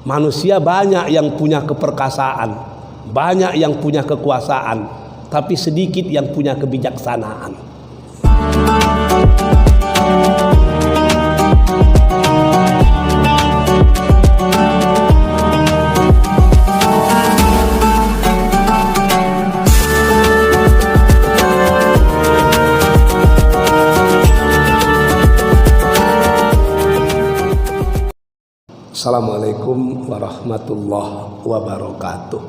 Manusia banyak yang punya keperkasaan, banyak yang punya kekuasaan, tapi sedikit yang punya kebijaksanaan. Assalamualaikum warahmatullahi wabarakatuh.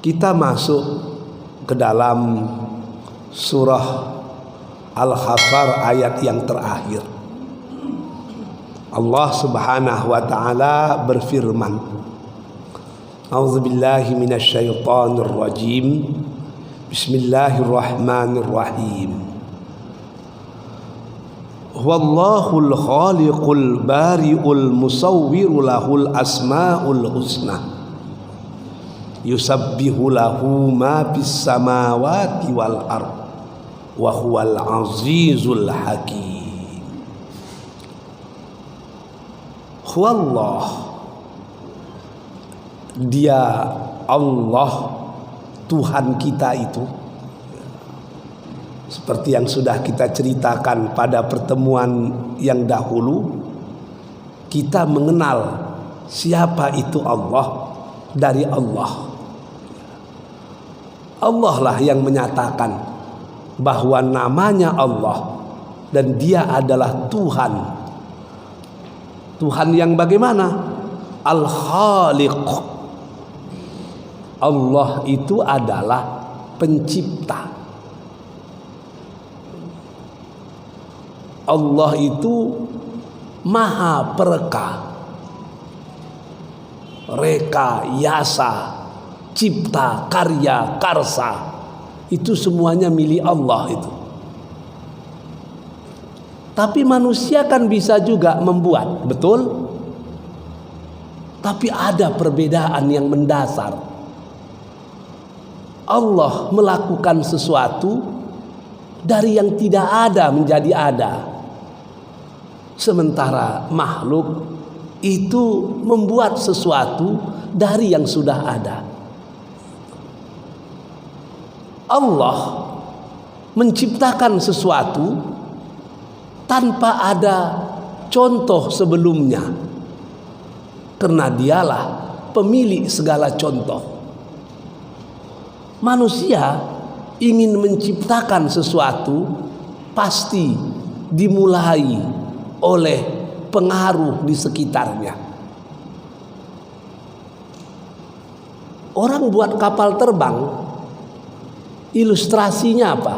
Kita masuk ke dalam surah Al-Hafar ayat yang terakhir. Allah Subhanahu wa taala berfirman, A'udzubillahi minasyaitonir rajim. Bismillahirrahmanirrahim. Wallahul khaliqul bari'ul musawwiru lahul asma'ul husna yusabbihu lahu ma fis samawati wal ard wa huwal azizul hakim. Huwallah, dia Allah, Tuhan kita itu, seperti yang sudah kita ceritakan pada pertemuan yang dahulu, kita mengenal siapa itu Allah dari Allah. Allah lah yang menyatakan bahwa namanya Allah dan dia adalah Tuhan. Tuhan yang bagaimana? Al-Khaliq. Allah itu adalah pencipta. Allah itu maha pereka, reka, yasa, cipta, karya, karsa, itu semuanya milik Allah itu. Tapi manusia kan bisa juga membuat, betul? Tapi ada perbedaan yang mendasar. Allah melakukan sesuatu dari yang tidak ada menjadi ada. Sementara makhluk itu membuat sesuatu dari yang sudah ada. Allah menciptakan sesuatu tanpa ada contoh sebelumnya, karena dialah pemilik segala contoh. Manusia ingin menciptakan sesuatu pasti dimulai oleh pengaruh di sekitarnya. Orang buat kapal terbang, ilustrasinya apa?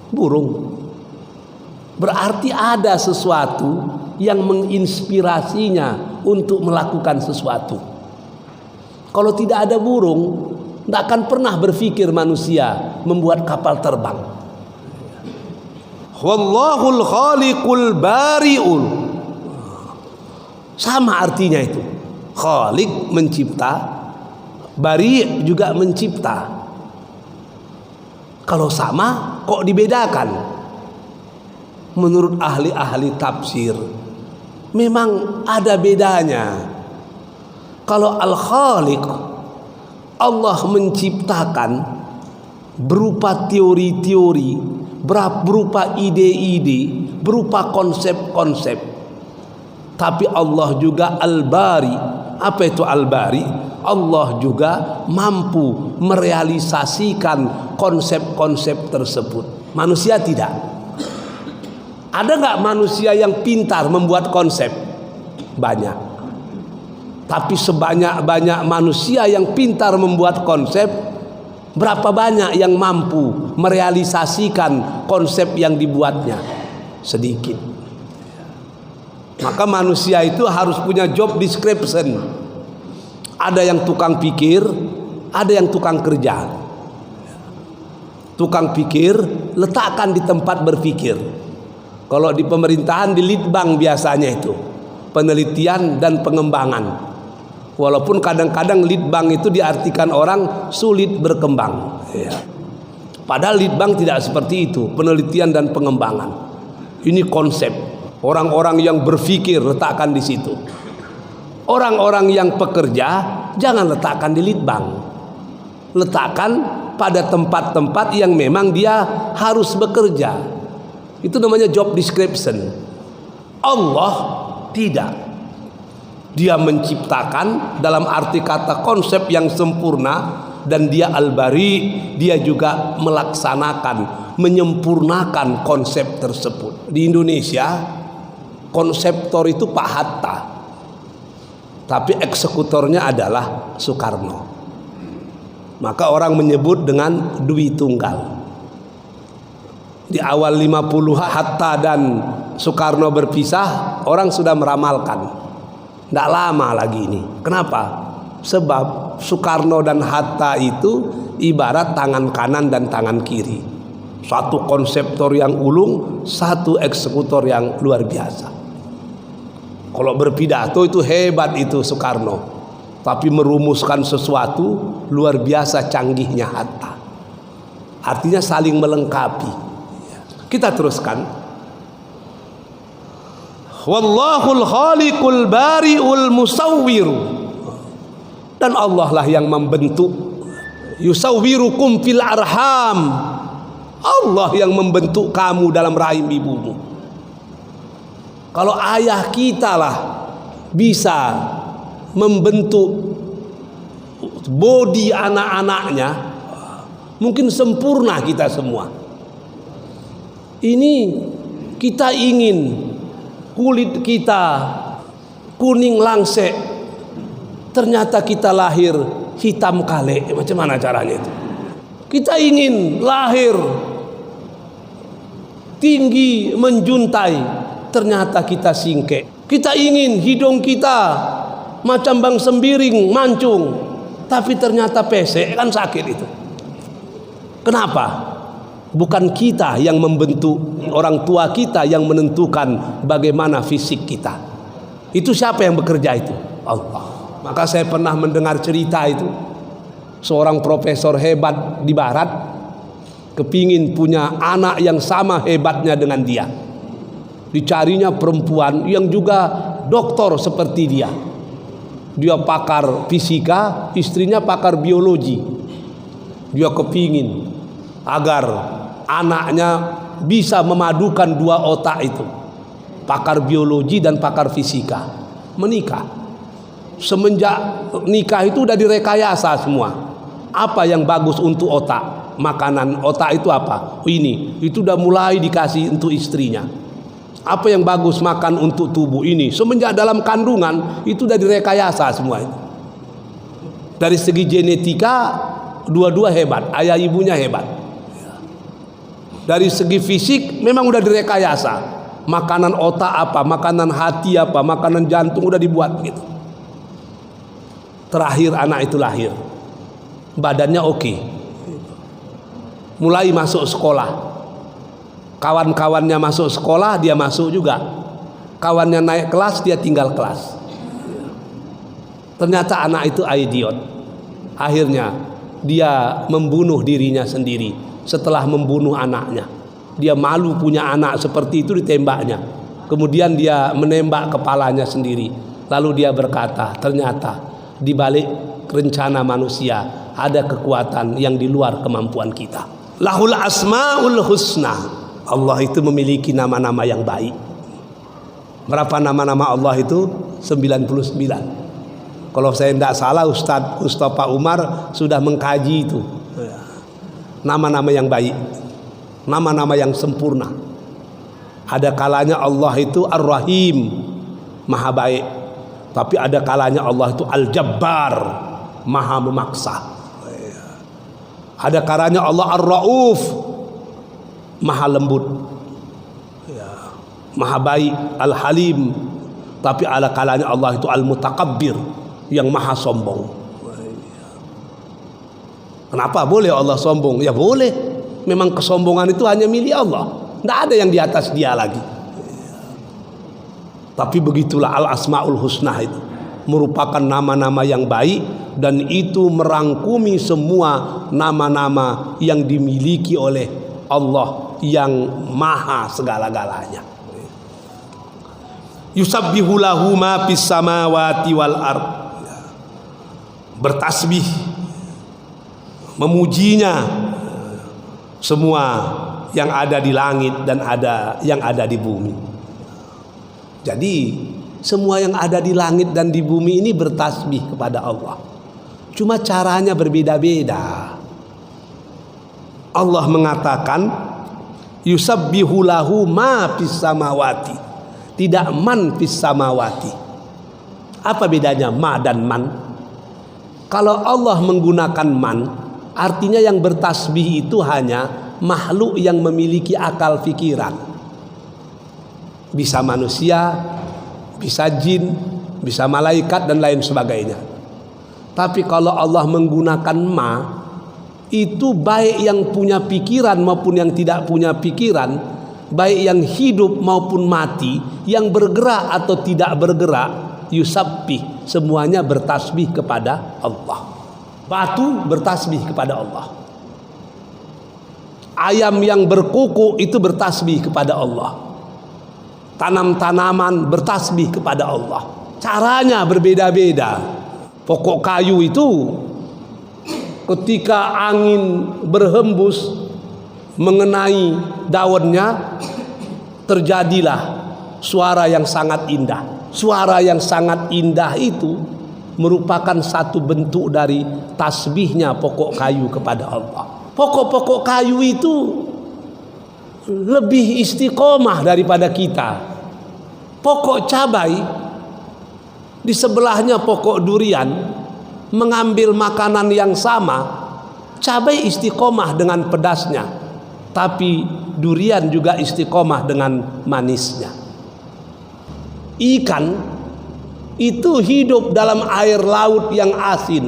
Burung. Berarti ada sesuatu yang menginspirasinya untuk melakukan sesuatu. Kalau tidak ada burung, tidak akan pernah berpikir manusia membuat kapal terbang. Wallahul khaliqul bari'ul. Sama artinya itu. Khaliq mencipta, bari' juga mencipta. Kalau sama kok dibedakan? Menurut ahli-ahli tafsir, memang ada bedanya. Kalau al-khaliq, Allah menciptakan berupa teori-teori, berupa ide-ide, berupa konsep-konsep. Tapi Allah juga al-bari. Apa itu al-bari? Allah juga mampu merealisasikan konsep-konsep tersebut. Manusia tidak. Ada nggak manusia yang pintar membuat konsep? Banyak. Tapi sebanyak-banyak manusia yang pintar membuat konsep, berapa banyak yang mampu merealisasikan konsep yang dibuatnya? Sedikit. Maka manusia itu harus punya job description. Ada yang tukang pikir, ada yang tukang kerja. Tukang pikir letakkan di tempat berpikir. Kalau di pemerintahan, di litbang biasanya itu, penelitian dan pengembangan. Walaupun kadang-kadang litbang itu diartikan orang sulit berkembang, ya. Padahal litbang tidak seperti itu, penelitian dan pengembangan. Ini konsep. Orang-orang yang berpikir letakkan di situ. Orang-orang yang pekerja jangan letakkan di litbang. Letakkan pada tempat-tempat yang memang dia harus bekerja. Itu namanya job description. Allah tidak. Dia menciptakan dalam arti kata konsep yang sempurna, dan dia al-bari, dia juga melaksanakan, menyempurnakan konsep tersebut. Di Indonesia konseptor itu Pak Hatta, tapi eksekutornya adalah Soekarno. Maka orang menyebut dengan Dwi Tunggal. Di awal 50 Hatta dan Soekarno berpisah, orang sudah meramalkan tidak lama lagi ini. Kenapa? Sebab Soekarno dan Hatta itu ibarat tangan kanan dan tangan kiri. Satu konseptor yang ulung, satu eksekutor yang luar biasa. Kalau berpidato itu hebat itu Soekarno, tapi merumuskan sesuatu luar biasa canggihnya Hatta. Artinya saling melengkapi. Kita teruskan. Wallahul khaliqul bari'ul musawwiru. Dan Allah lah yang membentuk. Yusawwirukum fil arham. Allah yang membentuk kamu dalam rahim ibumu. Kalau ayah kita lah bisa membentuk body anak-anaknya, mungkin sempurna kita semua. Ini kita ingin kulit kita kuning langsek, ternyata kita lahir hitam kale. Macam mana caranya itu? Kita ingin lahir tinggi menjuntai, ternyata kita singkek. Kita ingin hidung kita macam bang sembiring mancung, tapi ternyata pesek, kan sakit itu. Kenapa? Bukan kita yang membentuk, orang tua kita yang menentukan bagaimana fisik kita. Itu siapa yang bekerja itu? Allah. Maka saya pernah mendengar cerita itu, seorang profesor hebat di barat kepingin punya anak yang sama hebatnya dengan dia. Dicarinya perempuan yang juga doktor seperti dia. Dia pakar fisika, istrinya pakar biologi. Dia kepingin agar anaknya bisa memadukan dua otak itu, pakar biologi dan pakar fisika. Menikah. Semenjak nikah itu udah direkayasa semua. Apa yang bagus untuk otak, makanan otak itu apa? Ini, itu udah mulai dikasih untuk istrinya. Apa yang bagus makan untuk tubuh ini, semenjak dalam kandungan itu udah direkayasa semua itu. Dari segi genetika dua-dua hebat, ayah ibunya hebat. Dari segi fisik memang udah direkayasa. Makanan otak apa, makanan hati apa, makanan jantung udah dibuat gitu. Terakhir anak itu lahir, badannya oke. Mulai masuk sekolah, kawan-kawannya masuk sekolah, dia masuk juga. Kawannya naik kelas, dia tinggal kelas. Ternyata anak itu idiot. Akhirnya dia membunuh dirinya sendiri. Setelah membunuh anaknya, dia malu punya anak seperti itu, ditembaknya. Kemudian dia menembak kepalanya sendiri. Lalu dia berkata, ternyata di balik rencana manusia ada kekuatan yang di luar kemampuan kita. Lahul asmaul husna. Allah itu memiliki nama-nama yang baik. Berapa nama-nama Allah itu? 99. Kalau saya tidak salah, Ustaz Pak Umar sudah mengkaji itu. Nama-nama yang baik, nama-nama yang sempurna. Ada kalanya Allah itu Ar-Rahim, maha baik. Tapi ada kalanya Allah itu Al-Jabbar, maha memaksa. Ada kalanya Allah Ar-Rauf, maha lembut, maha baik. Al-Halim. Tapi ada kalanya Allah itu Al-Mutakabbir, yang maha sombong. Kenapa boleh Allah sombong? Ya boleh. Memang kesombongan itu hanya milik Allah. Tidak ada yang di atas dia lagi. Tapi begitulah al-asmaul husna itu. Merupakan nama-nama yang baik. Dan itu merangkumi semua nama-nama yang dimiliki oleh Allah yang maha segala-galanya. Yusabbihu lahu ma fis samawati wal ard. Bertasbih, memujinya semua yang ada di langit dan yang ada di bumi. Jadi semua yang ada di langit dan di bumi ini bertasbih kepada Allah. Cuma caranya berbeda-beda. Allah mengatakan yusabbihu lahu ma fis samawati, tidak man fis samawati. Apa bedanya ma dan man? Kalau Allah menggunakan man, artinya yang bertasbih itu hanya makhluk yang memiliki akal pikiran. Bisa manusia, bisa jin, bisa malaikat dan lain sebagainya. Tapi kalau Allah menggunakan ma, itu baik yang punya pikiran maupun yang tidak punya pikiran, baik yang hidup maupun mati, yang bergerak atau tidak bergerak, yusabbih, semuanya bertasbih kepada Allah. Batu bertasbih kepada Allah. Ayam yang berkuku itu bertasbih kepada Allah. Tanam-tanaman bertasbih kepada Allah. Caranya berbeda-beda. Pokok kayu itu ketika angin berhembus mengenai daunnya, terjadilah suara yang sangat indah. Suara yang sangat indah itu merupakan satu bentuk dari tasbihnya pokok kayu kepada Allah. Pokok-pokok kayu itu lebih istiqomah daripada kita. Pokok cabai, di sebelahnya pokok durian, mengambil makanan yang sama. Cabai istiqomah dengan pedasnya, tapi durian juga istiqomah dengan manisnya. Ikan itu hidup dalam air laut yang asin,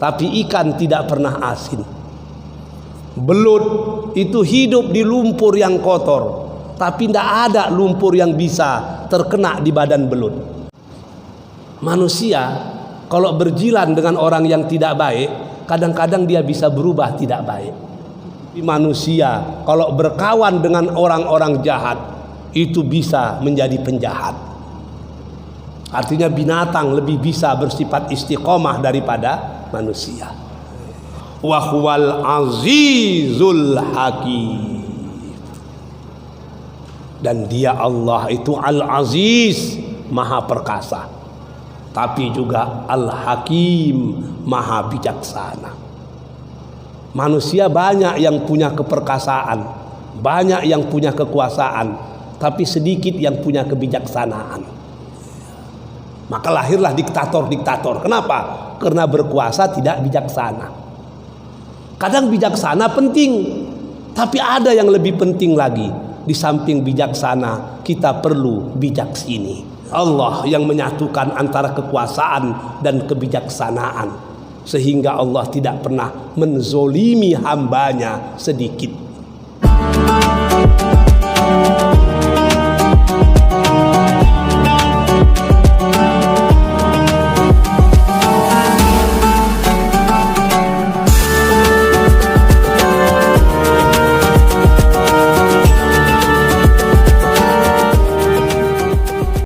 tapi ikan tidak pernah asin. Belut itu hidup di lumpur yang kotor, tapi tidak ada lumpur yang bisa terkena di badan belut. Manusia kalau berjilan dengan orang yang tidak baik, kadang-kadang dia bisa berubah tidak baik. Manusia kalau berkawan dengan orang-orang jahat, itu bisa menjadi penjahat. Artinya binatang lebih bisa bersifat istiqomah daripada manusia. Wa huwal azizul hakim. Dan dia Allah itu al-aziz, maha perkasa, tapi juga al-hakim, maha bijaksana. Manusia banyak yang punya keperkasaan, banyak yang punya kekuasaan, tapi sedikit yang punya kebijaksanaan. Maka lahirlah diktator-diktator. Kenapa? Karena berkuasa tidak bijaksana. Kadang bijaksana penting, tapi ada yang lebih penting lagi. Di samping bijaksana, kita perlu bijaksini. Allah yang menyatukan antara kekuasaan dan kebijaksanaan, sehingga Allah tidak pernah menzolimi hambanya sedikit.